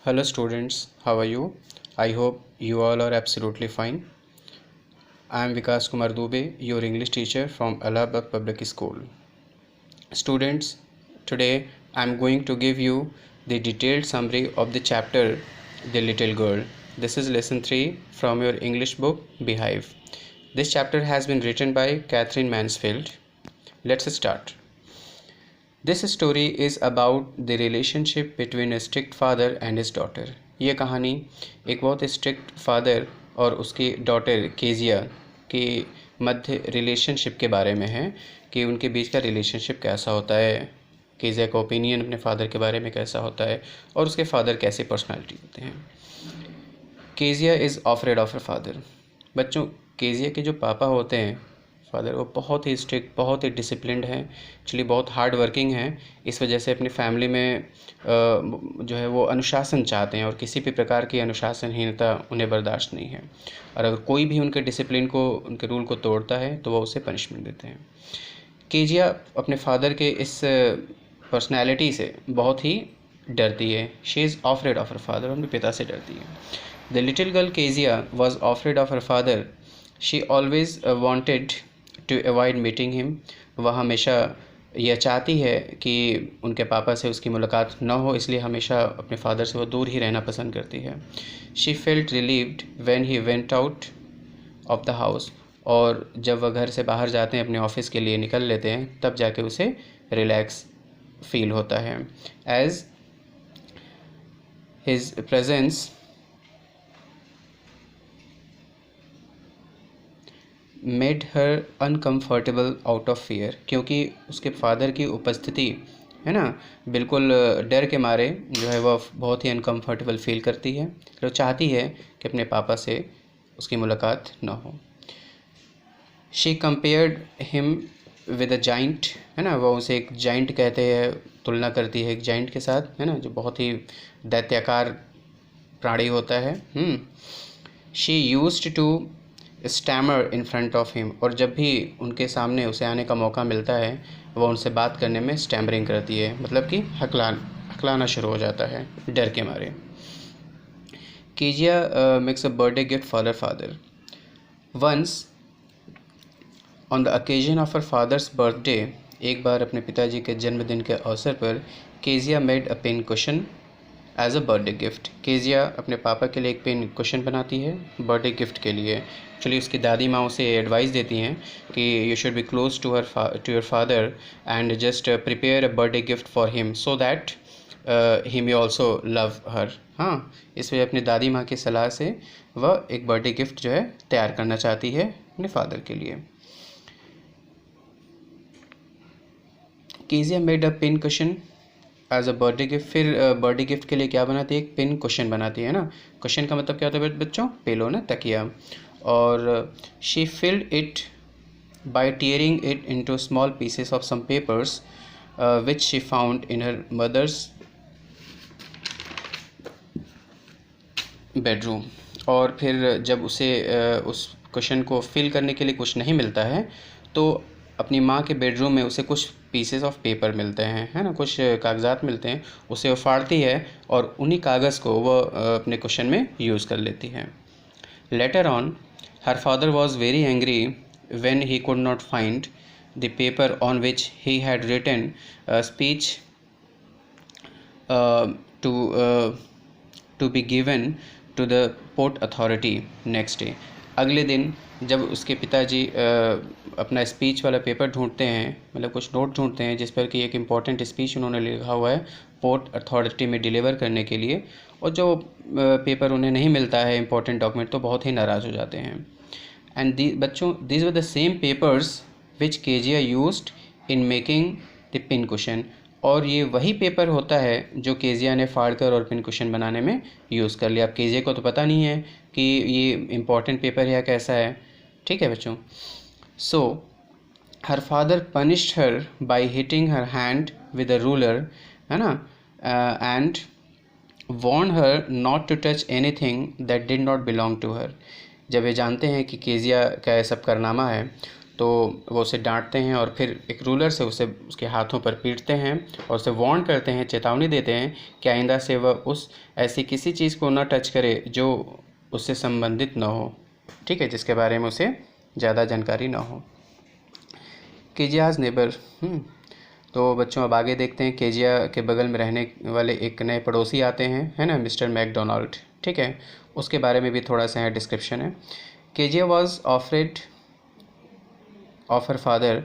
Hello students, how are you? I hope you all are absolutely fine. I am Vikas Kumar Dubey, your English teacher from Allahabad Public School. Students, today I am going to give you the detailed summary of the chapter The Little Girl. This is lesson 3 from your English book Beehive. This chapter has been written by Catherine Mansfield. Let's start. This story is about the relationship between A strict father and his daughter. ये कहानी एक बहुत strict father और उसकी daughter Kezia के मध्य relationship के बारे में है कि उनके बीच का रिलेशनशिप कैसा होता है, केजिया का ओपिनियन अपने फादर के बारे में कैसा होता है और उसके फादर कैसे पर्सनालिटी होते हैं। Kezia is afraid of her father. बच्चों, केजिया के जो पापा होते हैं फादर, वो बहुत ही स्ट्रिक्ट, बहुत ही डिसिप्लिन्ड हैं, एक्चुअली बहुत हार्ड वर्किंग हैं। इस वजह से अपनी फैमिली में जो है वो अनुशासन चाहते हैं और किसी भी प्रकार की अनुशासनहीनता उन्हें बर्दाश्त नहीं है। और अगर कोई भी उनके डिसिप्लिन को, उनके रूल को तोड़ता है तो वो उसे पनिशमेंट देते हैं। केजिया अपने फादर के इस पर्सनैलिटी से बहुत ही डरती है। She is afraid of her father, अपने पिता से डरती है। The little girl Kezia was afraid of her father. She always wanted to avoid meeting him. वह हमेशा यह चाहती है कि उनके पापा से उसकी मुलाकात न हो, इसलिए हमेशा अपने फादर से वो दूर ही रहना पसंद करती है। She felt relieved when he went out of the house. और जब वह घर से बाहर जाते हैं, अपने ऑफिस के लिए निकल लेते हैं, तब जाके उसे रिलैक्स फील होता है। As his presence made her uncomfortable out of fear. क्योंकि उसके फादर की उपस्थिति है ना, बिल्कुल डर के मारे जो है वह बहुत ही अनकम्फर्टेबल फील करती है। तो चाहती है कि अपने पापा से उसकी मुलाकात न हो। She compared him with a giant, है ना, वह उसे एक जाइंट कहते हैं, तुलना करती है एक जाइंट के साथ, है ना, जो बहुत ही दैत्याकार प्राणी होता है। She used to stammer in front of him. और जब भी उनके सामने उसे आने का मौका मिलता है, वह उनसे बात करने में स्टैमरिंग करती है, मतलब कि हकलाना शुरू हो जाता है डर के मारे। Kezia makes a birthday gift for her father. Once on the occasion of her father's birthday, एक बार अपने पिताजी के जन्मदिन के अवसर पर Kezia made a pin cushion as a birthday gift. Kezia अपने पापा के लिए एक पिन कुशन बनाती है बर्थडे गिफ्ट के लिए। एक्चुअली उसकी दादी माँ उसे एडवाइस देती हैं कि you should be close to your father and just prepare a birthday gift for him so that he may also love her. हाँ, इस वजह अपनी दादी माँ की सलाह से वह एक बर्थडे गिफ्ट जो है तैयार करना चाहती है अपने फादर के लिए। Kezia made a pin cushion as a birthday gift. फिर बर्थडे गिफ्ट के लिए क्या बनाती है, एक पिन कुशन बनाती है ना। कुशन का मतलब क्या होता है बच्चों, पिलो ना, तकिया। और she filled it by tearing it into small pieces of some papers which she found in her mother's bedroom. और फिर जब उसे उस कुशन को फिल करने के लिए कुछ नहीं मिलता है, तो अपनी माँ के बेडरूम में उसे कुछ पीसेस ऑफ पेपर मिलते हैं, है ना, कुछ कागजात मिलते हैं, उसे वो फाड़ती है और उन्हीं कागज़ को वो अपने कुशन में यूज़ कर लेती है। Later on her father was very angry when he could not find the paper on which he had written speech to be given to the port authority next day. अगले दिन जब उसके पिताजी अपना स्पीच वाला पेपर ढूंढते हैं, मतलब कुछ नोट ढूंढते हैं जिस पर कि एक इम्पॉर्टेंट स्पीच उन्होंने लिखा हुआ है पोर्ट अथॉरिटी में डिलीवर करने के लिए, और जो पेपर उन्हें नहीं मिलता है इम्पॉर्टेंट डॉक्यूमेंट, तो बहुत ही नाराज़ हो जाते हैं। एंड बच्चों, these were the same papers which Kezia used in making the pin cushion. और ये वही पेपर होता है जो केजिया ने फाड़ कर और पिन कुशन बनाने में यूज़ कर लिया। अब केजिया को तो पता नहीं है कि ये इम्पॉर्टेंट पेपर है या कैसा है, ठीक है बच्चों। So her father punished her by hitting her hand with a ruler, है ना, and warned her not to touch anything that did not belong to her. जब ये जानते हैं कि केजिया का ये सब कारनामा है, तो वो उसे डांटते हैं और फिर एक रूलर से उसे उसके हाथों पर पीटते हैं और उसे वार्न करते हैं, चेतावनी देते हैं कि आइंदा से वह उस ऐसी किसी चीज़ को न टच करे जो उससे संबंधित न हो, ठीक है, जिसके बारे में उसे ज़्यादा जानकारी ना हो। Keziah's neighbour. तो बच्चों अब आगे देखते हैं। केजिया के बगल में रहने वाले एक नए पड़ोसी आते हैं, है ना, मिस्टर मैकडोनाल्ड, ठीक है, उसके बारे में भी थोड़ा सा यहाँ डिस्क्रिप्शन है। Kezia was afraid of her father.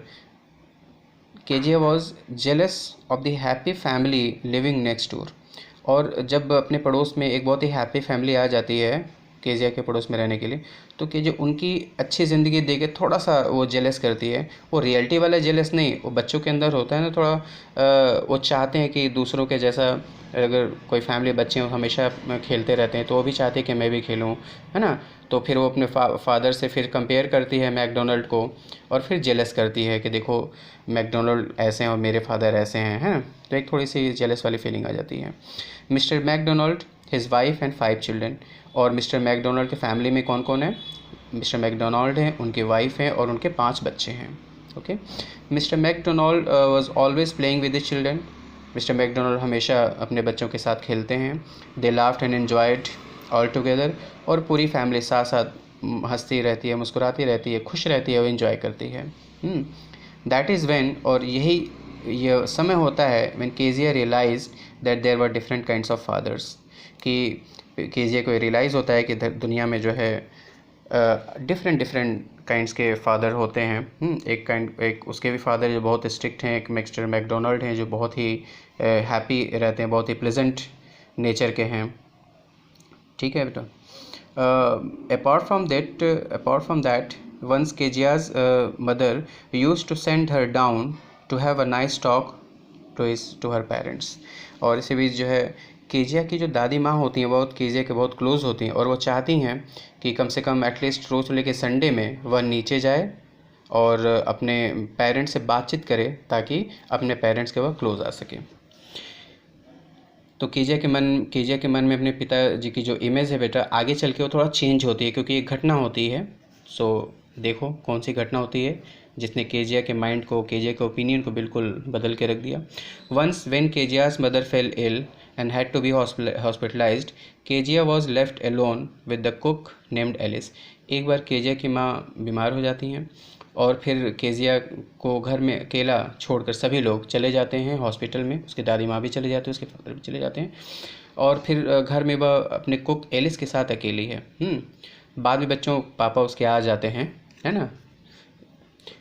Kezia was jealous of the happy family living next door. और जब अपने पड़ोस में एक बहुत ही हैप्पी फैमिली आ जाती है केजिया के पड़ोस में रहने के लिए, तो केजिया उनकी अच्छी ज़िंदगी देख के थोड़ा सा वो जेलस करती है। वो रियलिटी वाला जेलस नहीं, वो बच्चों के अंदर होता है ना थोड़ा, वो चाहते हैं कि दूसरों के जैसा, अगर कोई फैमिली बच्चे हमेशा खेलते रहते हैं तो वो भी चाहते हैं कि मैं भी खेलूँ, है ना। तो फिर वो अपने फादर से फिर कंपेयर करती है मैकडोनल्ड को और फिर जेलस करती है कि देखो मैकडोनल्ड ऐसे हैं और मेरे फादर ऐसे हैं, है ना। तो एक थोड़ी सी जेलस वाली फीलिंग आ जाती है। Mister McDonald, his wife and 5 children. और मिस्टर मैकडोनल्ड के फैमिली में कौन कौन है? मिस्टर मैकडोनल्ड हैं, उनकी वाइफ है और उनके 5 बच्चे हैं। Okay. Mr McDonald was always playing with the children. Mr McDonald हमेशा अपने बच्चों के साथ खेलते हैं। They laughed and enjoyed all together. और पूरी फैमिली साथ साथ हंसती रहती है, मुस्कुराती रहती है, खुश रहती है और इन्जॉय करती है। दैट इज़ व्हेन, और यही ये समय होता है when Kezia realise that there were different kinds of fathers, कि केजिया को रियलाइज़ होता है कि दुनिया में जो है डिफरेंट काइंड्स के फादर होते हैं। एक उसके भी फादर जो बहुत स्ट्रिक्ट हैं, एक मिस्टर मैकडोनल्ड हैं जो बहुत ही हैप्पी रहते हैं, बहुत ही प्लेजेंट नेचर के हैं, ठीक है बेटा। Apart from that once Kezia's mother used to send her down to have a nice talk to her parents. और इसी बीच जो है केजिया की जो दादी माँ होती हैं बहुत केजिया के बहुत क्लोज़ होती हैं और वो चाहती हैं कि कम से कम एटलीस्ट रोज़ लेके संडे में वह नीचे जाए और अपने पेरेंट्स से बातचीत करे ताकि अपने पेरेंट्स के वह क्लोज़ आ सके। तो केजिया के मन में अपने पिताजी की जो इमेज है बेटा आगे चल के वो थोड़ा चेंज होती है, क्योंकि एक घटना होती है। सो देखो कौन सी घटना होती है जिसने केजिया के माइंड को, केजिया के ओपिनियन को बिल्कुल बदल के रख दिया। Once when Kezia's mother fell ill and had to be hospitalized, Kezia was left alone with the cook named Alice. एक बार केजिया की माँ बीमार हो जाती हैं और फिर केजिया को घर में अकेला छोड़कर सभी लोग चले जाते हैं हॉस्पिटल में। उसकी दादी माँ भी चले जाते हैं, उसके फादर भी चले जाते हैं और फिर घर में वह अपने कुक एलिस के साथ अकेली है। बाद में बच्चों पापा उसके आ जाते हैं, है ना,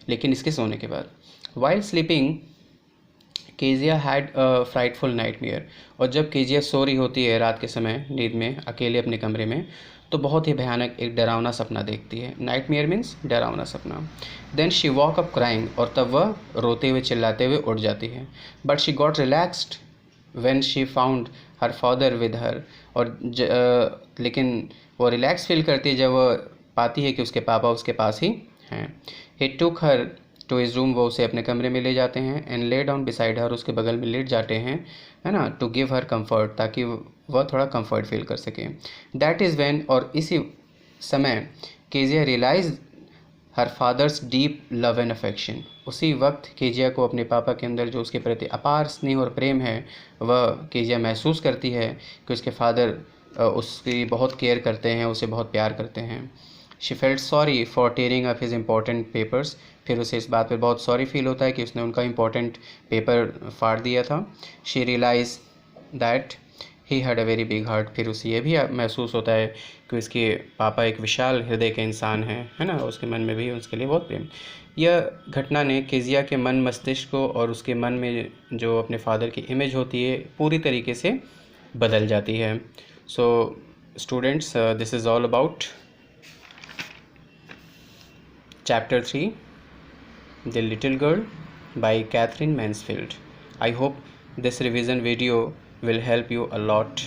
लेकिन इसके सोने के बाद। While sleeping Kezia had a frightful nightmare. और जब केजिया सो रही होती है रात के समय नींद में अकेले अपने कमरे में, तो बहुत ही भयानक एक डरावना सपना देखती है। नाइटमेयर मीन्स डरावना सपना। Then she woke up crying, और तब वह रोते हुए चिल्लाते हुए उठ जाती है। But she got relaxed when she found her father with her. और लेकिन वो रिलैक्स फील करती है जब वह पाती है कि उसके पापा उसके पास ही हैं। ही टुक हर टू हिज रूम, वो उसे अपने कमरे में ले जाते हैं। And lay down beside her, उसके बगल में लेट जाते हैं, है ना, टू गिव हर कंफर्ट, ताकि वह थोड़ा कंफर्ट फील कर सके। दैट इज़ व्हेन, और इसी समय Kezia realise her father's deep love and affection. उसी वक्त केजिया को अपने पापा के अंदर जो उसके प्रति अपार स्नेह और प्रेम है वह केजिया महसूस करती है कि उसके फादर उसकी बहुत केयर करते हैं, उसे बहुत प्यार करते हैं। She felt sorry for tearing up his important papers. फिर उसे इस बात पर बहुत सॉरी फील होता है कि उसने उनका इम्पोर्टेंट पेपर फाड़ दिया था। She realise that he had a very big heart. फिर उसे ये भी महसूस होता है कि उसके पापा एक विशाल हृदय के इंसान हैं, है ना, उसके मन में भी उसके लिए बहुत प्रेम। यह घटना ने केजिया के मन मस्तिष्क को और उसके मन में जो अपने फादर की इमेज होती है पूरी तरीके से बदल जाती है। So students, this is all about Chapter 3, The Little Girl by Catherine Mansfield. I hope this revision video will help you a lot.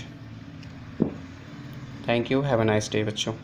Thank you. Have a nice day, बच्चों.